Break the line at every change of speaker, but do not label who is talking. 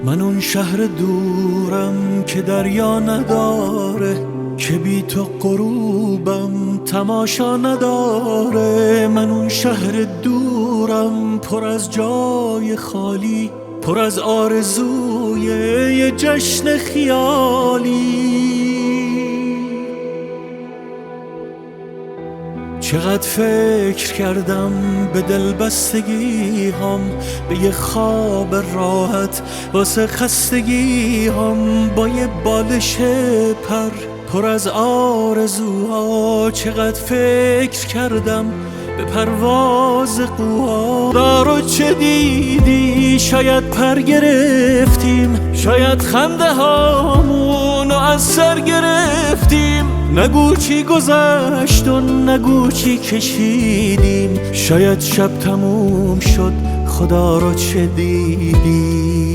من اون شهر دورم که دریا نداره، که بی تو غروبم تماشا نداره. من اون شهر دورم پر از جای خالی، پر از آرزوی یه جشن خیالی. چقدر فکر کردم به دلبستگی هم، به یه خواب راحت واسه خستگی هم، با یه بالش پر پر از آرزوها. چقدر فکر کردم به پرواز قوا. دارو چه دیدی؟ شاید پر گرفتیم، شاید خنده هامونو از سر گرفتیم. نگو چی گذشت و نگو چی کشیدیم، شاید شب تموم شد خدا رو چه دیدی.